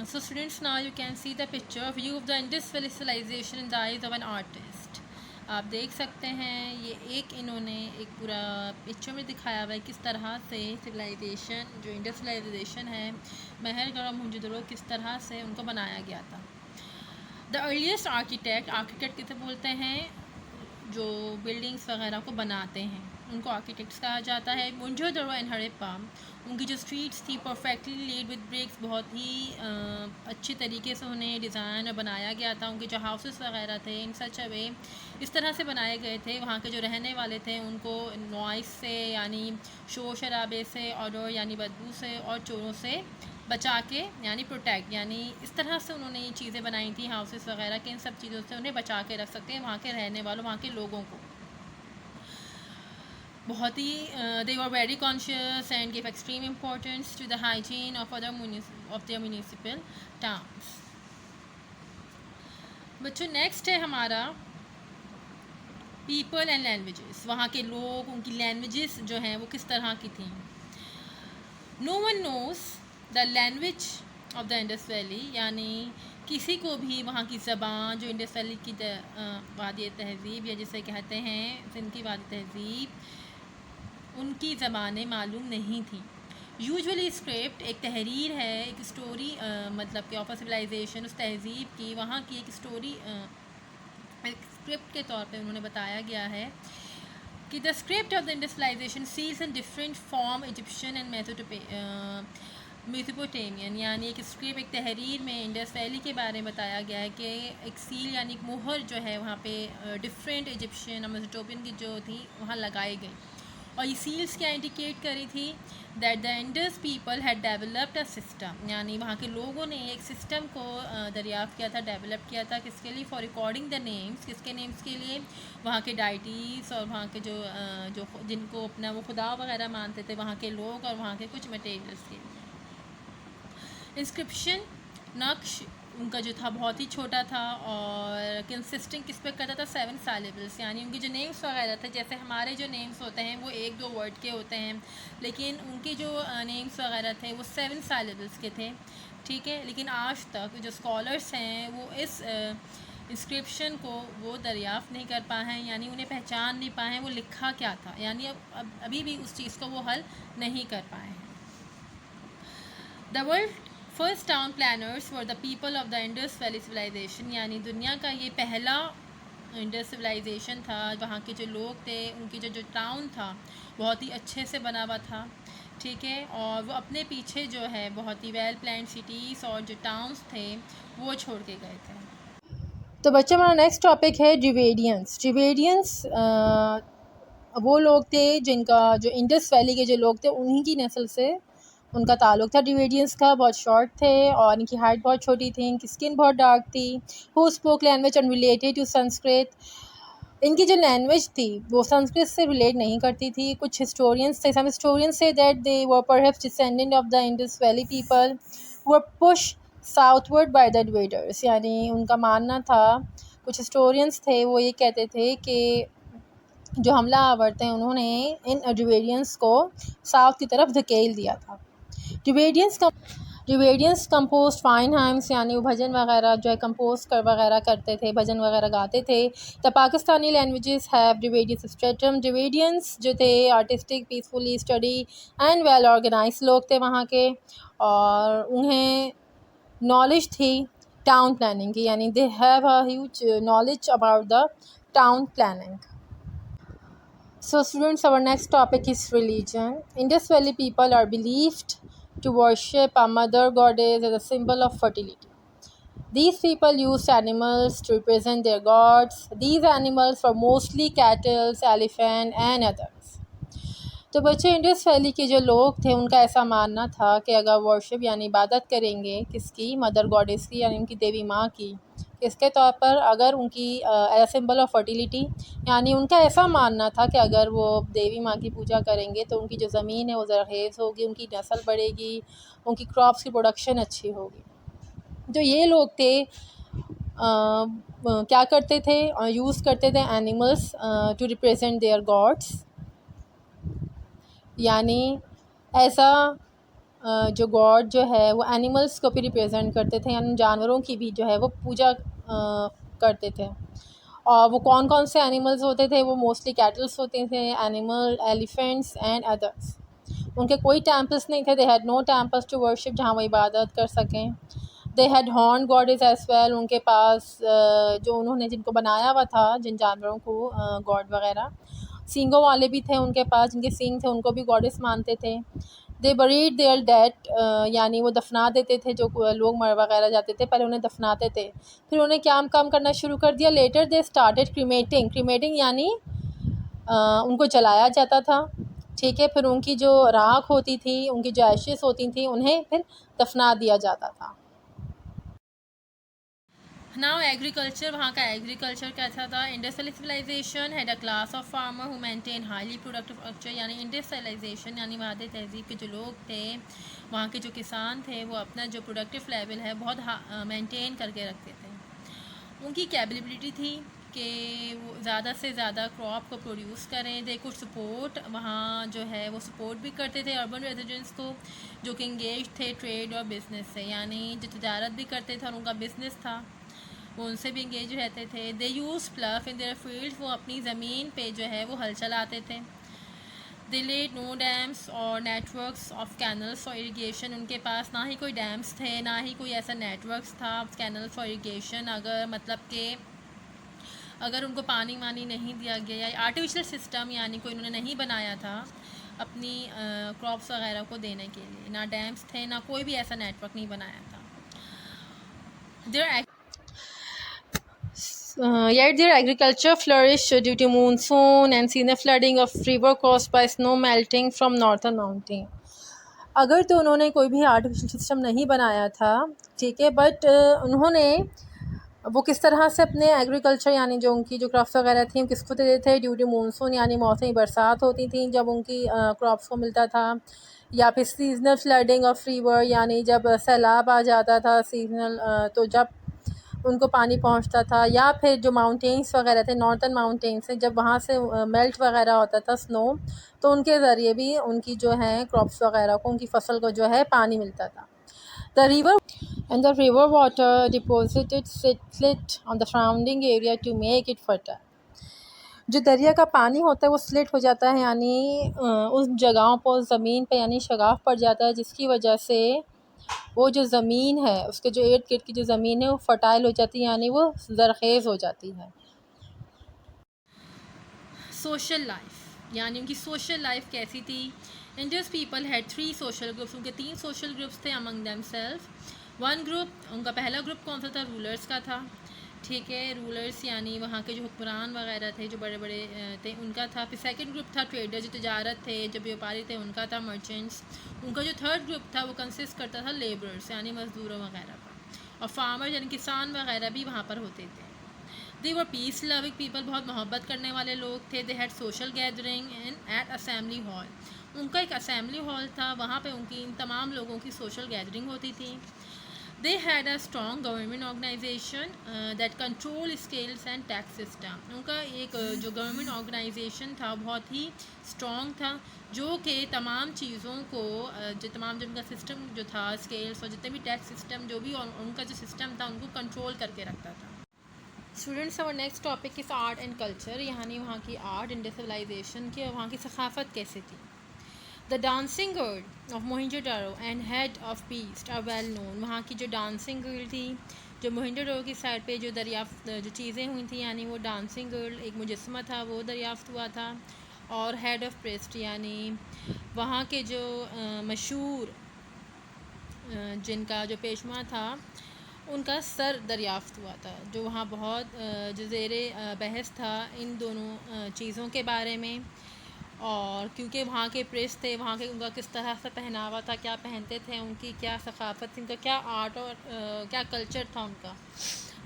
So students, now you can see the picture view of the Indus Valley civilization in the eyes of an artist. आप देख सकते हैं ये इन्होंने एक पूरा पिक्चर में दिखाया हुआ है किस तरह से सिविलाइजेशन जो इंडस सिविलाइजेशन है महलगढ़ और मोहनजोदड़ो किस तरह से उनको बनाया गया था। द अर्लीस्ट आर्किटेक्ट किसे बोलते हैं जो बिल्डिंग्स वगैरह को बनाते हैं उनको आर्किटेक्ट्स कहा जाता है। मोहनजोदड़ो एंड हड़प्पा उनकी जो स्ट्रीट्स थी परफेक्टली लेड विद ब्रिक्स, बहुत ही अच्छे तरीके से उन्हें डिज़ाइन और बनाया गया था। उनके जो हाउसेस वगैरह थे इन सच अ वे इस तरह से बनाए गए थे वहाँ के जो रहने वाले थे उनको नॉइस से यानी शोर शराबे से ऑडर यानी बदबू से और चोरों से बचा के यानी प्रोटेक्ट यानी इस तरह से उन्होंने ये चीज़ें बनाई थी हाउसेस वगैरह के इन सब चीज़ों से उन्हें बचा के रख सकते हैं वहाँ के रहने वालों वहाँ के लोगों को। बहुत ही they were very conscious and give extreme importance to the hygiene of their municipal towns. बच्चों नेक्स्ट है हमारा पीपल एंड लैंग्वेजेस। वहाँ के लोग उनकी लैंग्वेजेस जो हैं वो किस तरह की थी। No one knows the language of the Indus valley यानी किसी को भी वहाँ की ज़बान जो इंडस वैली की वादी तहज़ीब या जिसे कहते हैं सिंध की वादी तहज़ीब उनकी ज़बानें मालूम नहीं थी। यूजुअली स्क्रिप्ट एक तहरीर है एक स्टोरी मतलब कि ऑफ सिविलाइजेशन उस तहज़ीब की वहाँ की एक स्टोरी एक स्क्रिप्ट के तौर पे उन्होंने बताया गया है कि the script of the Indus civilisation seals in different form Egyptian and Mesopotamian यानी एक स्क्रिप्ट एक तहरीर में इंडस वैली के बारे में बताया गया है कि एक सील यानी एक मोहर जो है वहाँ पे डिफरेंट इजिप्शियन और मेसोपोटामियन की जो थी वहाँ लगाई गई और ये सील्स क्या इंडिकेट करी थी that the Indus people had developed a system यानी वहाँ के लोगों ने एक सिस्टम को दरियाफ्त किया था डेवलप किया था किसके लिए फॉर रिकॉर्डिंग द नेम्स किसके नेम्स के लिए वहाँ के डाइटीज़ और वहाँ के जो जिनको अपना वो खुदा वगैरह मानते थे वहाँ के लोग और वहाँ के कुछ मटेरियल्स के लिए। इंस्क्रिप्शन नक्श उनका जो था बहुत ही छोटा था और कंसिस्टिंग किस पे करता था 7 साइलेबल्स यानी उनके जो नेम्स वगैरह थे जैसे हमारे जो नेम्स होते हैं वो 1-2 वर्ड के होते हैं लेकिन उनके जो नेम्स वगैरह थे वो 7 साइलेबल्स के थे। ठीक है, लेकिन आज तक जो स्कॉलर्स हैं वो इस इंस्क्रिप्शन को वो दरियाफ़्त नहीं कर पाए हैं यानी उन्हें पहचान नहीं पाए हैं वो लिखा क्या था यानी अब अभी भी उस चीज़ को वो हल नहीं कर पाए हैं। The world first town planners were the people of the Indus valley civilisation यानी दुनिया का ये पहला इंडस सिविलाइजेशन था। वहाँ के जो लोग थे उनकी जो टाउन था बहुत ही अच्छे से बना हुआ था। ठीक है, और वो अपने पीछे जो है बहुत ही वेल प्लान्ड सिटीज़ और जो टाउन्स थे वो छोड़ के गए थे। तो बच्चों हमारा नेक्स्ट टॉपिक है ड्रिवेडियंस वो लोग थे जिनका जो इंडस वैली के जो लोग थे उन्हीं की नस्ल से उनका ताल्लुक़ था। ड्रिवेडियंस का बहुत शॉर्ट थे और इनकी हाइट बहुत छोटी थी, इनकी स्किन बहुत डार्क थी। Who spoke language unrelated to Sanskrit इनकी जो लैंग्वेज थी वो संस्कृत से रिलेट नहीं करती थी। कुछ हिस्टोरियंस थे, some historians say that they were perhaps descendant of the Indus valley people were push southward by the invaders यानी उनका मानना था कुछ हिस्टोरियंस थे वो ये कहते थे कि जो हमला आवर थे उन्होंने इन ड्रिवेडियंस को साउथ की तरफ धकेल दिया था। ड्रिवेडियंस कंपोज फाइन हाइम्स यानी वो भजन वगैरह जो है कंपोज कर वगैरह करते थे, भजन वगैरह गाते थे। The Pakistani languages have Dravidians stratum. Dravidians जो थे artistic peacefully study and well organise लोग थे वहाँ के और उन्हें नॉलेज थी टाउन प्लानिंग की यानी they have a huge knowledge about the town planning. So students, our next topic is religion. Indus Valley people are believed to worship a mother goddess as a symbol of fertility. These people used animals to represent their gods. These animals were mostly cattle, elephant and others. तो बच्चे Indus valley के जो लोग थे उनका ऐसा मानना था कि अगर वर्शिप यानी इबादत करेंगे किसकी मदर गॉडेस की यानी उनकी देवी माँ की किसके तौर पर अगर उनकी एज सिंबल ऑफ फर्टिलिटी यानी उनका ऐसा मानना था कि अगर वो देवी माँ की पूजा करेंगे तो उनकी जो ज़मीन है वो ज़रखेज़ होगी, उनकी नस्ल बढ़ेगी, उनकी क्रॉप्स की प्रोडक्शन अच्छी होगी। जो ये लोग थे क्या करते थे यूज़ करते थे animals to represent their gods यानी ऐसा जो गॉड जो है वो एनिमल्स को भी रिप्रेजेंट करते थे, यानी जानवरों की भी जो है वो पूजा करते थे। और वो कौन कौन से एनिमल्स होते थे, वो मोस्टली कैटल्स होते थे, एनिमल, एलिफेंट्स एंड अदर्स। उनके कोई टेम्पल्स नहीं थे, they had no temples to worship जहाँ वो इबादत कर सकें। They had horn goddess as well, उनके पास जो उन्होंने जिनको बनाया हुआ था, जिन जानवरों को गॉड वगैरह, सींगों वाले भी थे उनके पास, जिनके सींग थे उनको भी गॉडेस मानते थे। दे बरीड देयर डेड, यानी वो दफना देते थे, जो लोग मर वगैरह जाते थे पहले उन्हें दफनाते थे, फिर उन्हें क्या काम करना शुरू कर दिया। लेटर दे स्टार्टेड क्रीमेटिंग, क्रीमेटिंग यानी उनको जलाया जाता था, ठीक है। फिर उनकी जो राख होती थी, उनकी जो एशेस होती थी, उन्हें फिर दफना दिया जाता था। नाउ एग्रीकल्चर, वहाँ का एग्रीकल्चर कैसा था। Industrial civilisation had a class of farmer who maintain highly productive culture, यानी इंडस्ट्रियलाइजेशन यानी वादे तहजीब के जो लोग थे, वहाँ के जो किसान थे, वो अपना जो प्रोडक्टिव लेवल है बहुत मेंटेन करके रखते थे। उनकी कैपेबिलिटी थी कि वो ज़्यादा से ज़्यादा क्रॉप को प्रोड्यूस करें। दे कुछ सपोर्ट, वहाँ जो है वो सपोर्ट भी करते थे अर्बन रेजिडेंट्स को, जो कि इंगेज थे ट्रेड और बिज़नेस से, यानी जो तजारत भी करते थे और उनका बिज़नेस था, वो उनसे भी इंगेज रहते थे। They use plough in their field, वो अपनी ज़मीन पे जो है वो हल चलाते थे। दे लेड नो डैम्स और networks of canals for irrigation, उनके पास ना ही कोई डैम्स थे, ना ही कोई ऐसा नेटवर्क्स था कैनल फॉर इरीगेशन। अगर मतलब कि अगर उनको पानी वानी नहीं दिया गया, या आर्टिफिशियल सिस्टम यानी कोई उन्होंने नहीं बनाया था अपनी क्रॉप्स वगैरह को देने के लिए, ना डैम्स थे, ना कोई भी ऐसा नेटवर्क नहीं बनाया था। Yet their agriculture flourished due to monsoon and seasonal flooding of river caused by snow melting from northern mountain. अगर तो उन्होंने कोई भी आर्टिफिशियल सिस्टम नहीं बनाया था, ठीक है, बट उन्होंने वो किस तरह से अपने एग्रीकल्चर यानी जो उनकी जो क्रॉप्स वगैरह थी किसको देते थे, ड्यू टू मानसून यानी मौसमी बरसात होती थी जब उनकी क्रॉप्स को मिलता था, या फिर सीजनल फ्लडिंग ऑफ रिवर यानी जब सैलाब आ जाता था सीजनल, तो जब उनको पानी पहुंचता था, या फिर जो माउंटेन्स वगैरह थे, नॉर्थर्न माउंटेन्स से जब वहाँ से मेल्ट वगैरह होता था स्नो, तो उनके ज़रिए भी उनकी जो है क्रॉप्स वगैरह को, उनकी फसल को जो है पानी मिलता था। The river and the river water deposited slit on the surrounding area to make it fertile. जो दरिया का पानी होता है वो स्लिट हो जाता है, यानी उस जगहों पर ज़मीन पे यानी शगाफ पड़ जाता है, जिसकी वजह से वो जो ज़मीन है उसके जो इर्द गिर्द की जो ज़मीन है वो फर्टाइल हो जाती है, यानी वो ज़रख़ेज़ हो जाती है। सोशल लाइफ, यानी उनकी सोशल लाइफ कैसी थी। Indians people had 3 social groups, उनके 3 सोशल ग्रुप्स थे अमंग देमसेल्फ। वन ग्रुप, उनका पहला ग्रुप कौन सा था, रूलर्स का था, ठीक है, रूलर्स यानी वहाँ के जो हुक्मरान वगैरह थे, जो बड़े बड़े थे, उनका था। फिर सेकंड ग्रुप था ट्रेडर, जो तजारत थे, जो व्यापारी थे, उनका था। मर्चेंट्स, उनका जो थर्ड ग्रुप था वो कंसिस्ट करता था लेबरर्स यानी मजदूरों वगैरह का, और फार्मर यानी किसान वगैरह भी वहाँ पर होते थे। They were peace loving people, बहुत मोहब्बत करने वाले लोग थे। They had social gathering at assembly hall, उनका एक असेंबली हॉल था, वहाँ पे उनकी इन तमाम लोगों की सोशल गैदरिंग होती थी। They had a strong government organisation that control scales and tax system, उनका एक जो गवर्नमेंट ऑर्गेनाइजेशन था बहुत ही स्ट्रॉन्ग था, जो कि तमाम चीज़ों को जो तमाम जो उनका सिस्टम जो था, स्केल्स और जितने भी टैक्स सिस्टम जो भी उनका जो सिस्टम था उनको कंट्रोल करके रखता था। स्टूडेंट्स, और next topic is art and culture, यानी वहाँ की आर्ट एंड सिविलाइजेशन की, और वहाँ की सकाफ़त कैसे थी। The dancing girl of Mohenjodaro and head of beast are well known, वहाँ की जो डांसिंग गर्ल थी, जो मोहिंजोदारो की साइड पे जो दरियाफ्त जो चीज़ें हुई थी, यानी वो डांसिंग गर्ल एक मुजस्समा था, वो दरियाफ्त हुआ था। और हेड ऑफ प्रेस्ट यानी वहाँ के जो मशहूर जिनका जो पेशवा था उनका सर दरियाफ्त हुआ था, जो वहाँ बहुत जो ज़ेरे बहस था इन दोनों चीज़ों के बारे में। और क्योंकि वहाँ के प्रेस थे, वहाँ के उनका किस तरह से पहनावा था, क्या पहनते थे, उनकी क्या सकाफ़त थी, उनका क्या आर्ट और क्या कल्चर था उनका,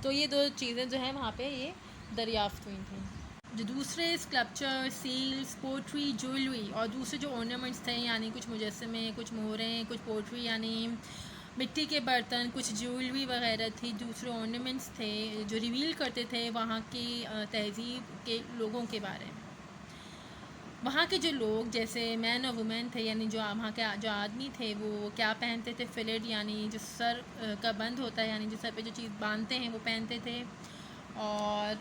तो ये दो चीज़ें जो हैं वहाँ पे ये दरियाफ्त हुई थी। जो दूसरे स्कल्पचर, सील्स, पोट्री, ज्वेलरी और दूसरे जो ऑर्नामेंट्स थे, यानी कुछ मुजस्समे, कुछ मोहरें, कुछ पोट्री यानी मिट्टी के बर्तन, कुछ ज्वेलरी वगैरह थी, दूसरे ऑर्नामेंट्स थे जो रिवील करते थे वहाँ की तहज़ीब के लोगों के बारे में। वहाँ के जो लोग जैसे मैन और वुमेन थे, यानी जो वहाँ के जो आदमी थे वो क्या पहनते थे, फिलेट यानी जो सर का बंद होता है, यानी जो सर पे जो चीज़ बांधते हैं वो पहनते थे, और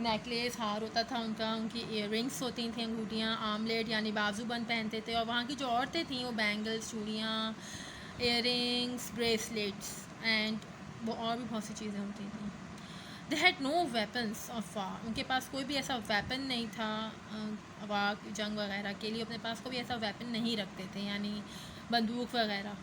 नेकलेस हार होता था उनका, उनकी इयररिंग्स होती थी, अंगूठियाँ, आर्मलेट यानी बाजूबंद पहनते थे। और वहाँ की जो औरतें थीं वो बैंगल्स, चूड़ियाँ, इयररिंग्स, ब्रेसलेट्स एंड वो और भी बहुत सी चीज़ें होती थी। They had no weapons of war, उनके पास कोई भी ऐसा वेपन नहीं था वार जंग वगैरह के लिए, अपने पास कोई भी ऐसा वेपन नहीं रखते थे, यानी बंदूक वगैरह।